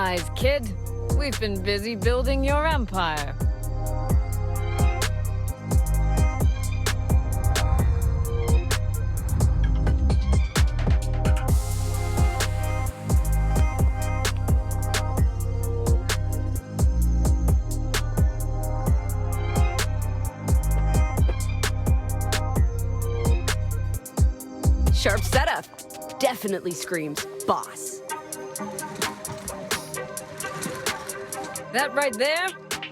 Rise, kid. We've been busy building your empire. Sharp setup. Definitely screams boss. That right there?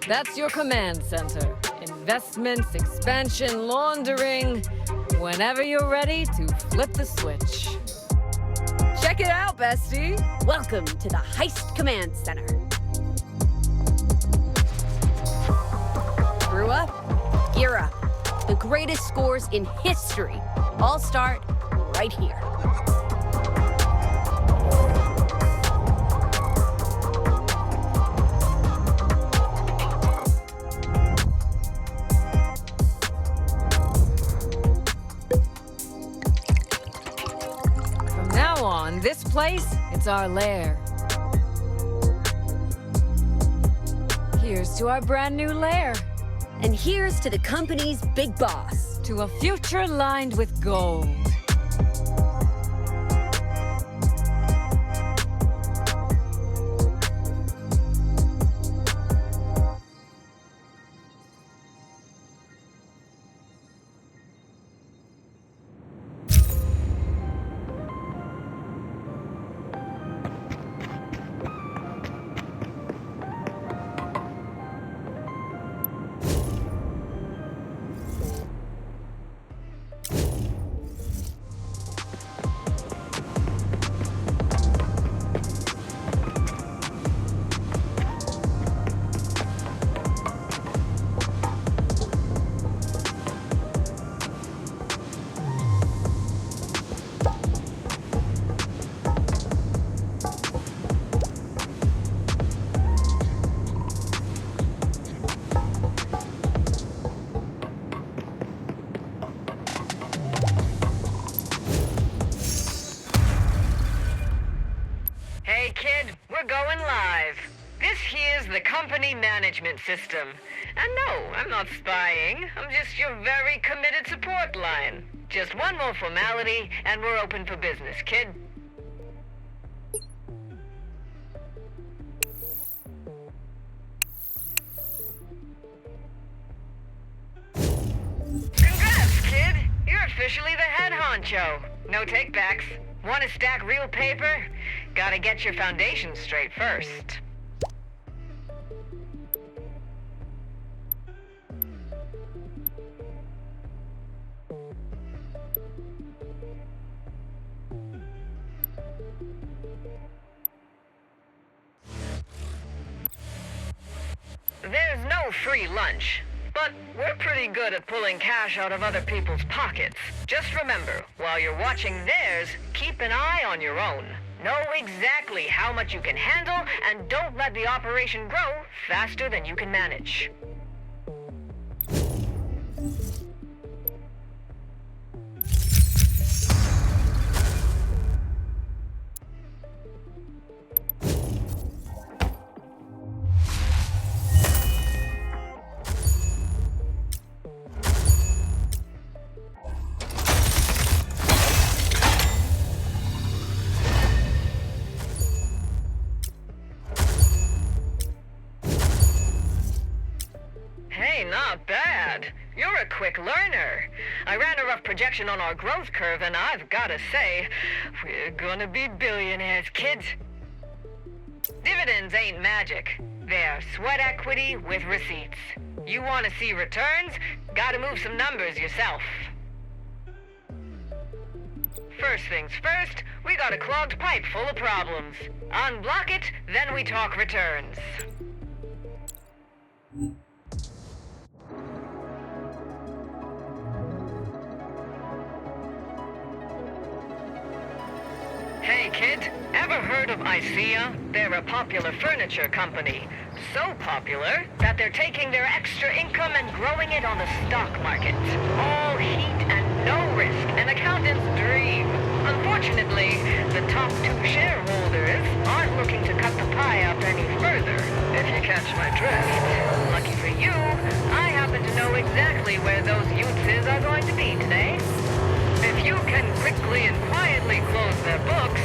That's your command center. Investments, expansion, laundering. Whenever you're ready to flip the switch. Check it out, bestie. Welcome to the Heist Command Center. Grew up, gear up. The greatest scores in history all start right here. From now on, this place, it's our lair. Here's to our brand new lair. And here's to the company's big boss. To a future lined with gold. Hey kid, we're going live. This here's the company management system. And no, I'm not spying. I'm just your very committed support line. Just one more formality, and we're open for business, kid. Congrats, kid! You're officially the head honcho. No takebacks. Want to stack real paper? Gotta get your foundation straight first. There's no free lunch, but we're pretty good at pulling cash out of other people's pockets. Just remember, while you're watching theirs, keep an eye on your own. Know exactly how much you can handle, and don't let the operation grow faster than you can manage. Hey, not bad. You're a quick learner. I ran a rough projection on our growth curve, and I've gotta say, we're gonna be billionaires, kids. Dividends ain't magic. They're sweat equity with receipts. You want to see returns? Gotta move some numbers yourself. First things first, we got a clogged pipe full of problems. Unblock it, then we talk returns. Hey kid, ever heard of ICEA? They're a popular furniture company. So popular that they're taking their extra income and growing it on the stock market. All heat and no risk, an accountant's dream. Unfortunately, the top two shareholders aren't looking to cut the pie up any further, if you catch my drift. Lucky for you, I happen to know exactly where those youths are going to be today. If you can quickly and quietly close their books,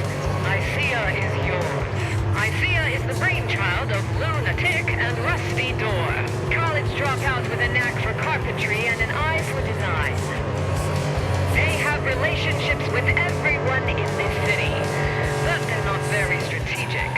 Icea is yours. Icea is the brainchild of Lunatic and Rusty Door, college dropouts with a knack for carpentry and an eye for design. They have relationships with everyone in this city, but they're not very strategic.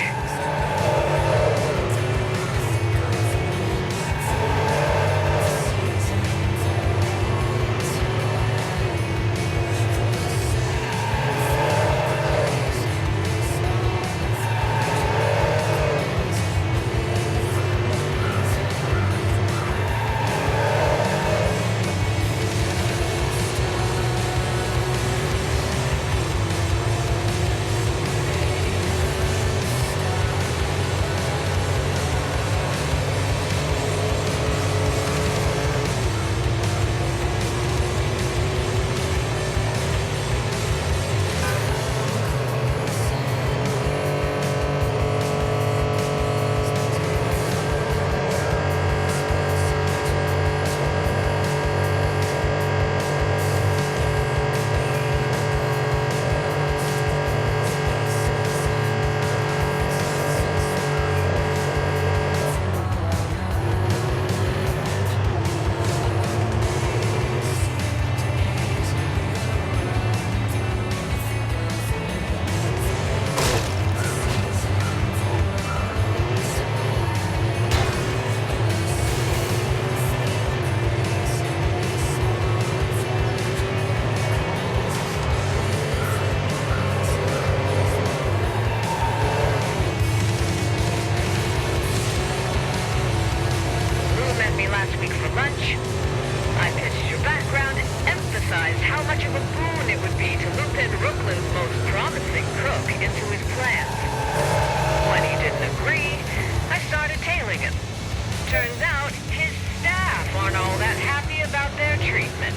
Turns out, his staff aren't all that happy about their treatment.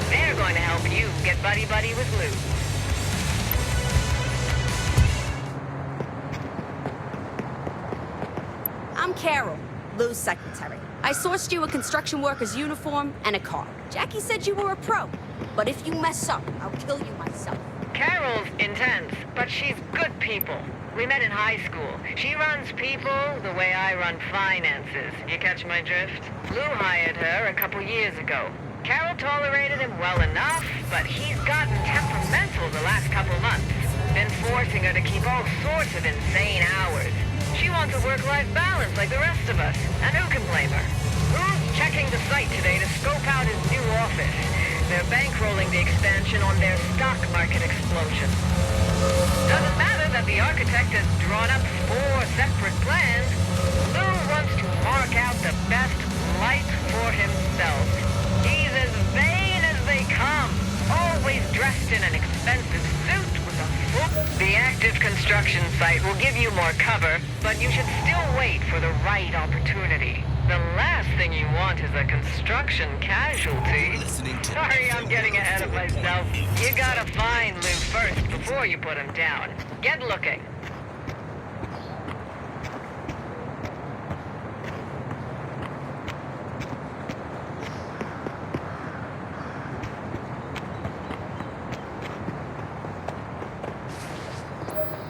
They're going to help you get buddy-buddy with Lou. I'm Carol, Lou's secretary. I sourced you a construction worker's uniform and a car. Jackie said you were a pro, but if you mess up, I'll kill you myself. Carol's intense, but she's good people. We met in high school. She runs people the way I run finances. You catch my drift? Lou hired her a couple years ago. Carol tolerated him well enough, but he's gotten temperamental the last couple months. Been forcing her to keep all sorts of insane hours. She wants a work-life balance like the rest of us, and who can blame her? Lou's checking the site today to scope out his new office. They're bankrolling the expansion on their stock market explosion. Doesn't matter that the architect has drawn up 4 separate plans. Lou wants to mark out the best life for himself. He's as vain as they come, always dressed in an expensive suit with a full... The active construction site will give you more cover, but you should still wait for the right opportunity. The last thing you want is a construction casualty. Sorry, I'm getting ahead of myself. You gotta find Lou first before you put him down. Get looking.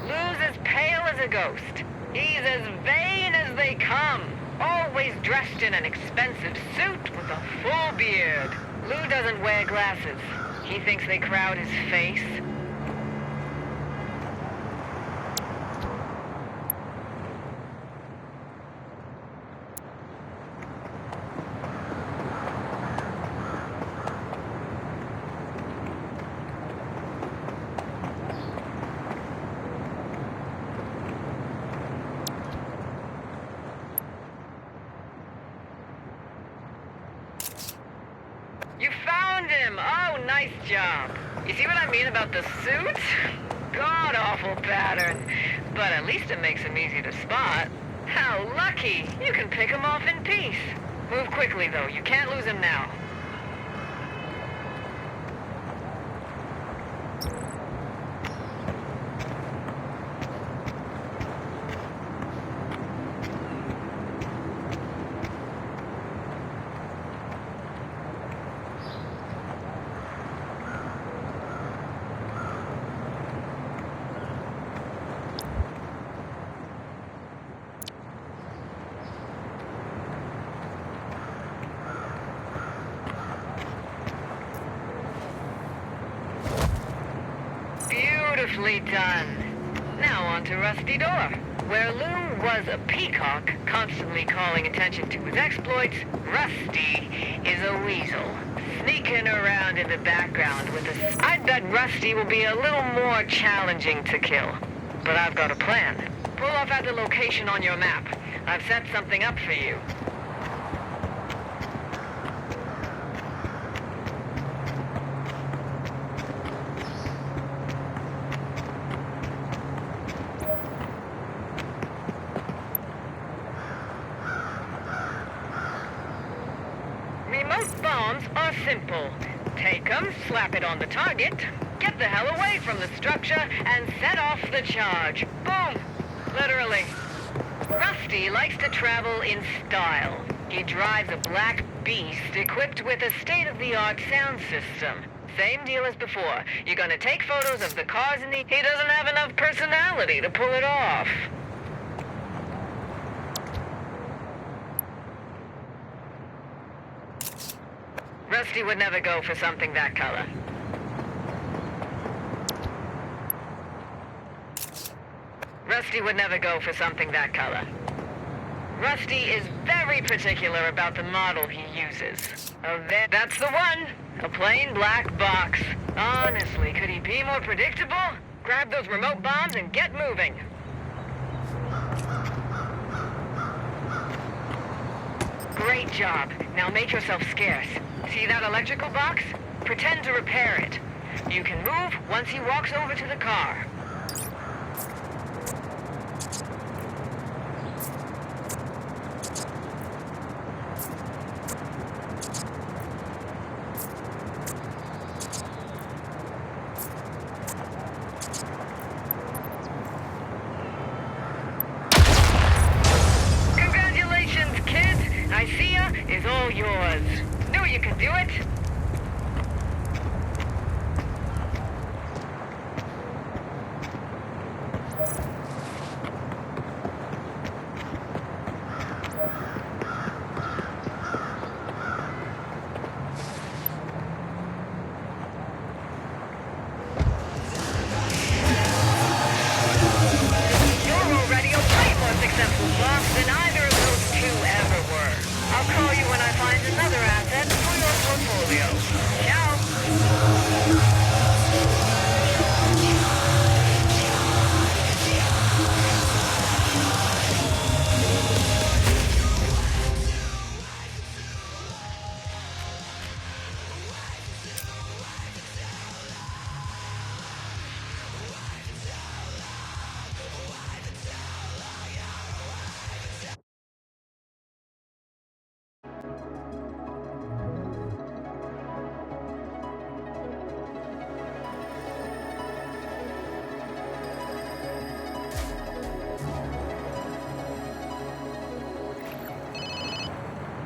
Lou's as pale as a ghost. He's as vain as they come. Always dressed in an expensive suit with a full beard. Lou doesn't wear glasses. He thinks they crowd his face. You found him! Oh, nice job. You see what I mean about the suit? God-awful pattern. But at least it makes him easy to spot. How lucky! You can pick him off in peace. Move quickly, though. You can't lose him now. Beautifully done. Now on to Rusty Door. Where Lou was a peacock, constantly calling attention to his exploits, Rusty is a weasel, sneaking around in the background with a... I bet Rusty will be a little more challenging to kill. But I've got a plan. Pull off at the location on your map. I've set something up for you. Remote bombs are simple. Take them, slap it on the target, get the hell away from the structure, and set off the charge. Boom! Literally. Rusty likes to travel in style. He drives a black beast equipped with a state-of-the-art sound system. Same deal as before. You're gonna take photos of the cars in the... He doesn't have enough personality to pull it off. Rusty would never go for something that color. Rusty would never go for something that color. Rusty is very particular about the model he uses. That's the one! A plain black box. Honestly, could he be more predictable? Grab those remote bombs and get moving. Great job. Now make yourself scarce. See that electrical box? Pretend to repair it. You can move once he walks over to the car. Congratulations, kid! Nicaea is all yours. Knew you could do it. You're already a way more successful boss than either of those two ever were. I'll call you when I find another asset for your portfolio. Ciao!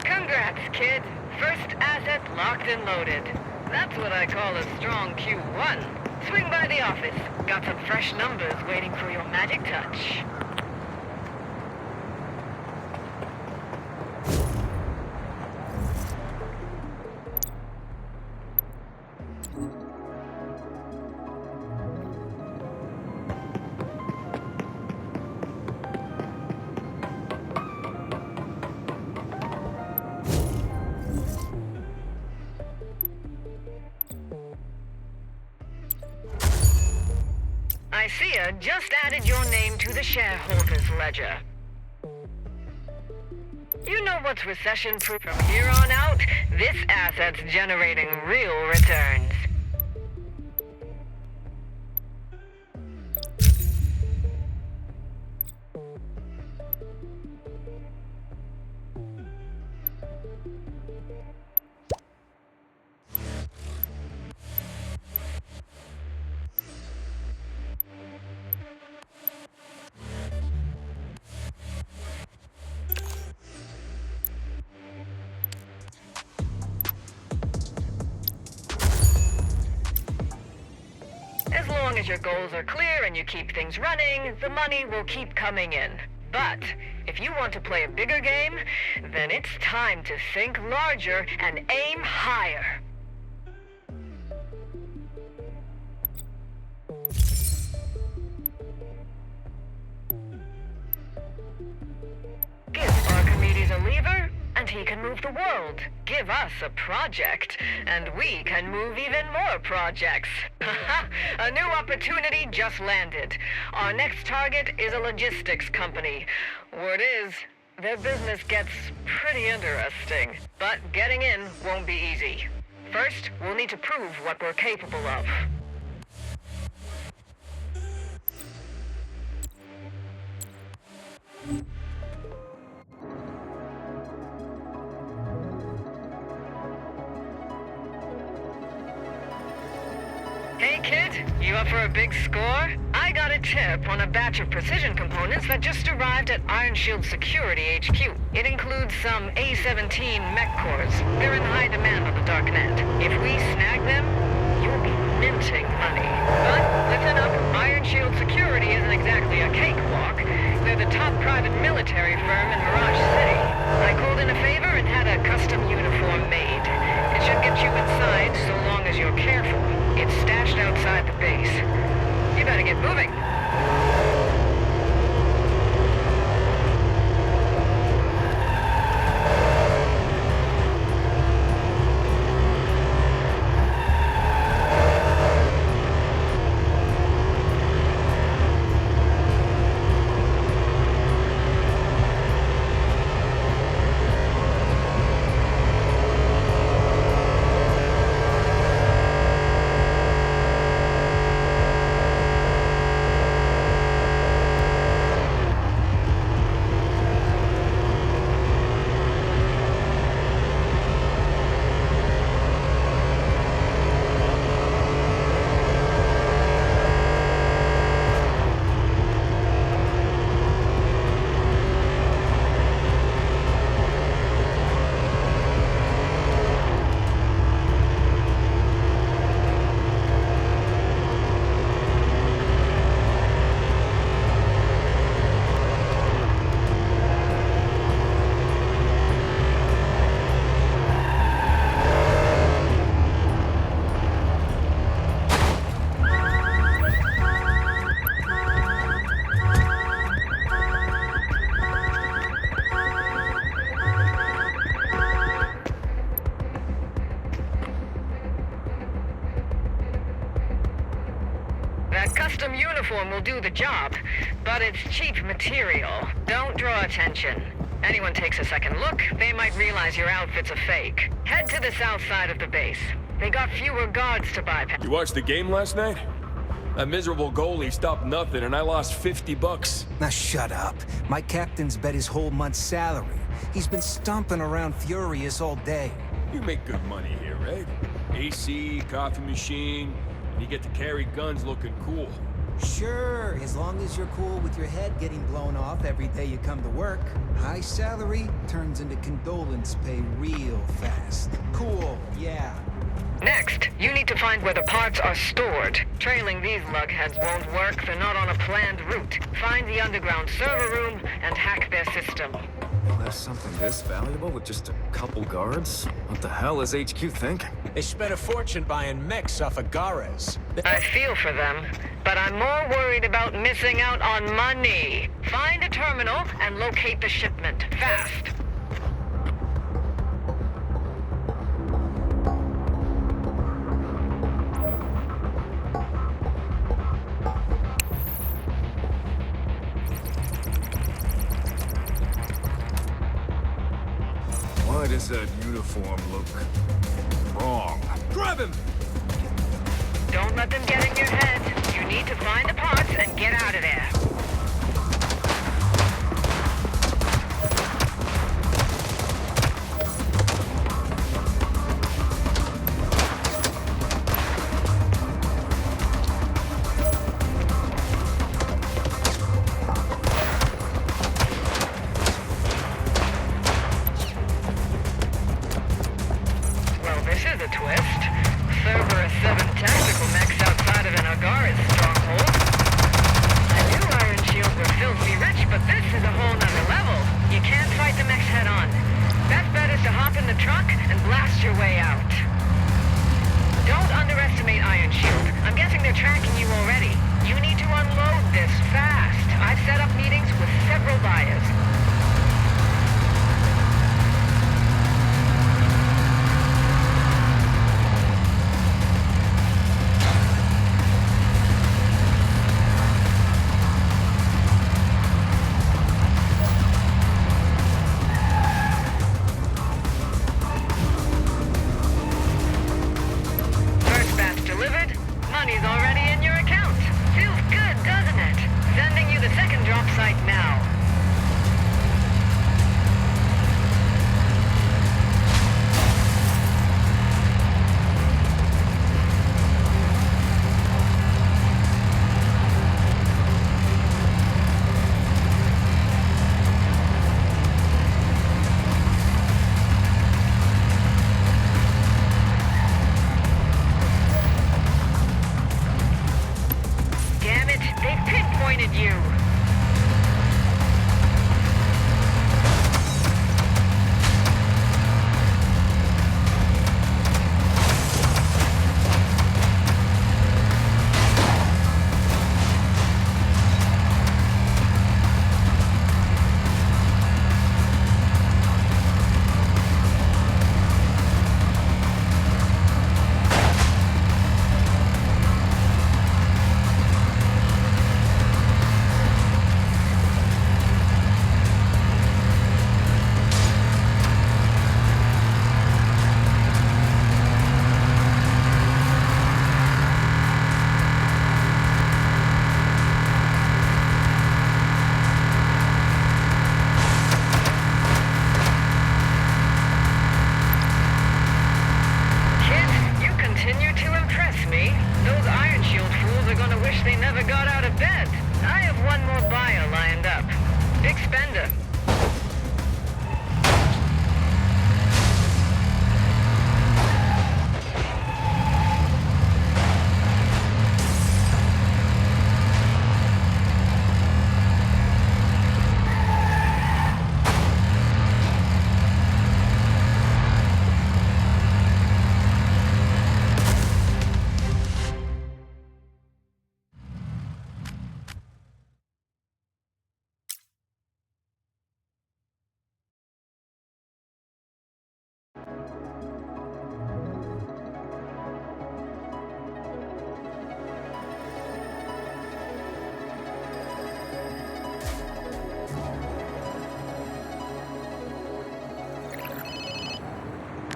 Congrats, kid. First asset locked and loaded. That's what I call a strong Q1. Swing by the office. Got some fresh numbers waiting for your magic touch. Nicaea just added your name to the shareholders ledger. You know what's recession-proof. From here on out, this asset's generating real returns. As long as your goals are clear and you keep things running, the money will keep coming in. But if you want to play a bigger game, then it's time to think larger and aim higher. Give Archimedes a lever, and he can move the world. Give us a project, and we can move even more projects. A new opportunity just landed. Our next target is a logistics company. Word is, their business gets pretty interesting. But getting in won't be easy. First, we'll need to prove what we're capable of. Hey kid, you up for a big score? I got a tip on a batch of precision components that just arrived at Iron Shield Security HQ. It includes some A-17 mech cores. They're in high demand on the darknet. If we snag them, you'll be minting money. But listen up, Iron Shield Security isn't exactly a cakewalk. They're the top private military firm in Mirage City. I called in a favor and had a custom uniform made. It should get you inside so long as you're careful. It's stashed outside the base. You better get moving. That custom uniform will do the job, but it's cheap material. Don't draw attention. Anyone takes a second look, they might realize your outfit's a fake. Head to the south side of the base. They got fewer guards to bypass. You watched the game last night? That miserable goalie stopped nothing and I lost $50. Now shut up. My captain's bet his whole month's salary. He's been stomping around furious all day. You make good money here, right? AC, coffee machine, and you get to carry guns looking cool. Sure, as long as you're cool with your head getting blown off every day you come to work. High salary turns into condolence pay real fast. Cool, yeah. Next, you need to find where the parts are stored. Trailing these lugheads won't work, they're not on a planned route. Find the underground server room and hack their system. Well, there's something this valuable with just a couple guards? What the hell is HQ thinking? They spent a fortune buying mechs off of Gares. I feel for them, but I'm more worried about missing out on money. Find a terminal and locate the shipment, fast. Why does that uniform look wrong? Grab him! Don't let them get in your head. You need to find the parts and get out of there. Well, this is a twist. Cerberus 7 tactical mechs outside of an Agaris stronghold. I knew Iron Shield were filthy rich, but this is a whole nother level. You can't fight the mechs head on. Best bet is to hop in the truck and blast your way out. Don't underestimate Iron Shield. I'm guessing they're tracking you already. You need to unload this fast. I've set up meetings with several buyers.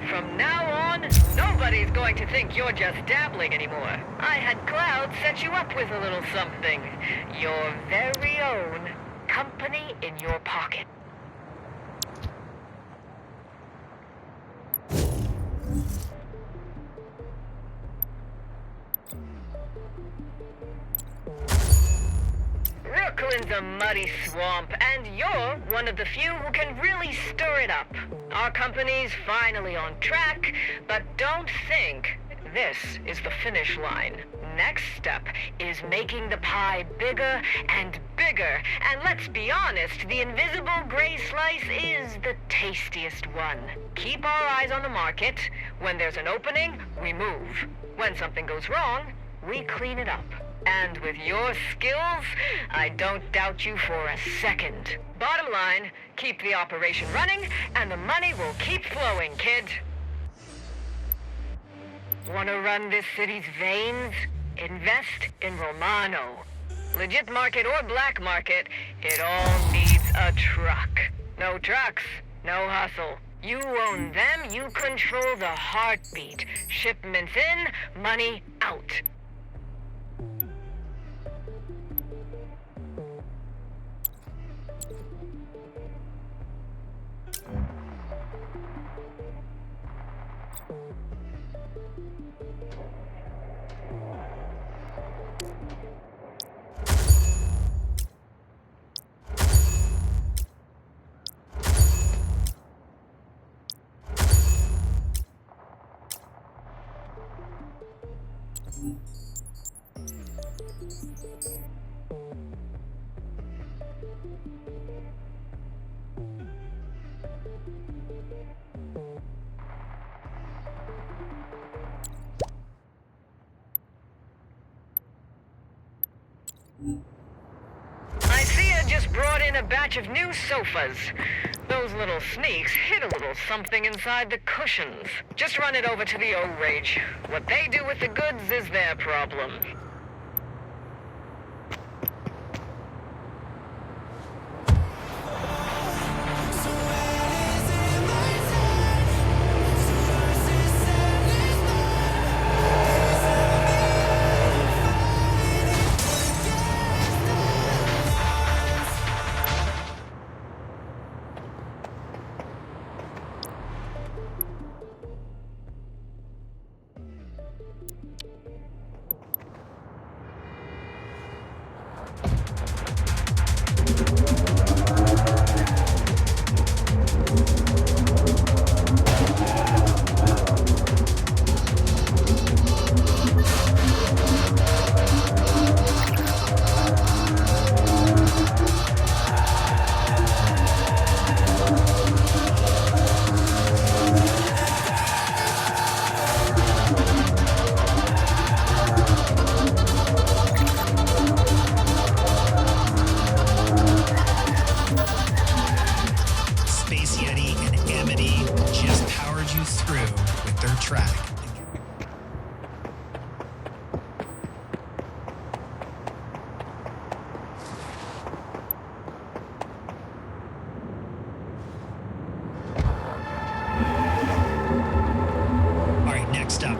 From now on, nobody's going to think you're just dabbling anymore. I had Cloud set you up with a little something. Your very own company in your pocket. Brooklyn's a muddy swamp, and you're one of the few who can really stir it up. Our company's finally on track, but don't think this is the finish line. Next step is making the pie bigger and bigger. And let's be honest, the invisible gray slice is the tastiest one. Keep our eyes on the market. When there's an opening, we move. When something goes wrong, we clean it up. And with your skills, I don't doubt you for a second. Bottom line, keep the operation running, and the money will keep flowing, kid. Wanna run this city's veins? Invest in Romano. Legit market or black market, it all needs a truck. No trucks, no hustle. You own them, you control the heartbeat. Shipments in, money out. I see you just brought in a batch of new sofas. Those little sneaks hid a little something inside the cushions. Just run it over to the O-Rage. What they do with the goods is their problem.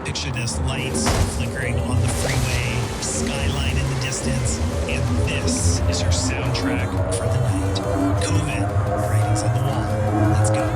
Picture this, lights flickering on the freeway, skyline in the distance, and this is your soundtrack for the night. COVID, writings on the wall. Let's go.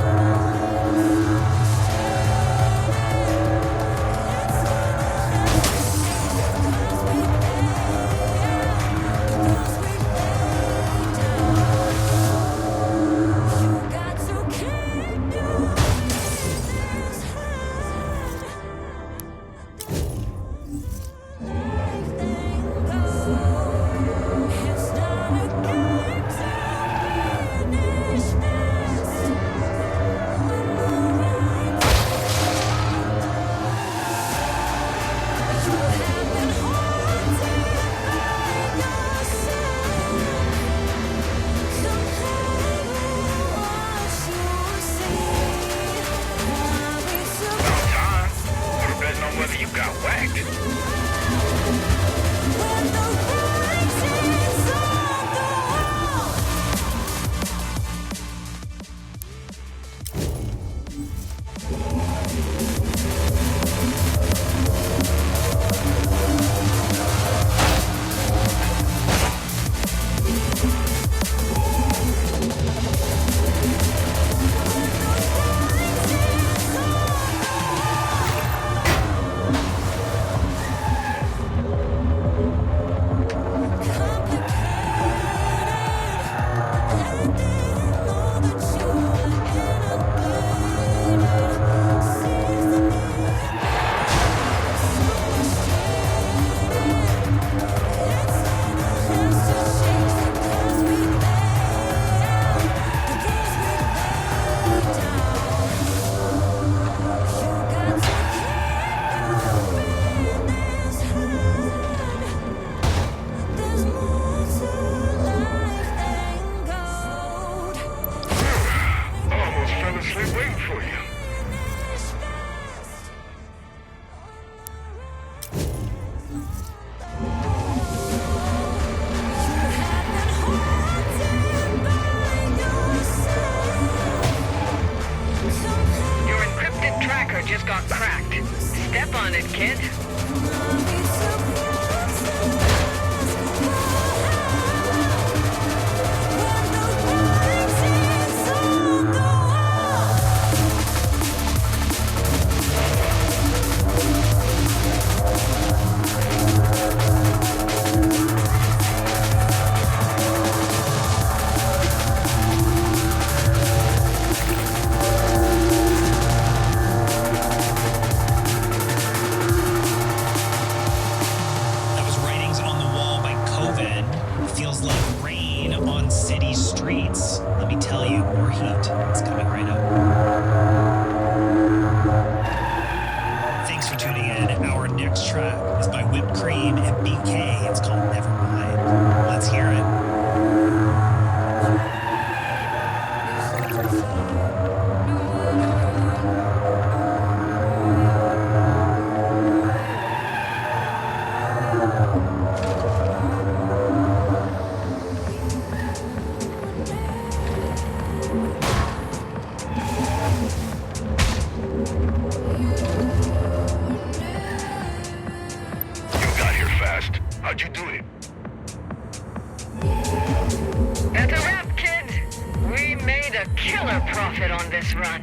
We're waiting for you. Your encrypted tracker just got cracked. Step on it, kid. That was Writings on the Wall by COVID. Feels like rain on city streets. Let me tell you, more heat. It's coming right up. Thanks for tuning in. Our next track is by Whipped Cream and BK. It's called Nevermind. Let's hear it. You got here fast. How'd you do it? That's a wrap, kid. We made a killer profit on this run.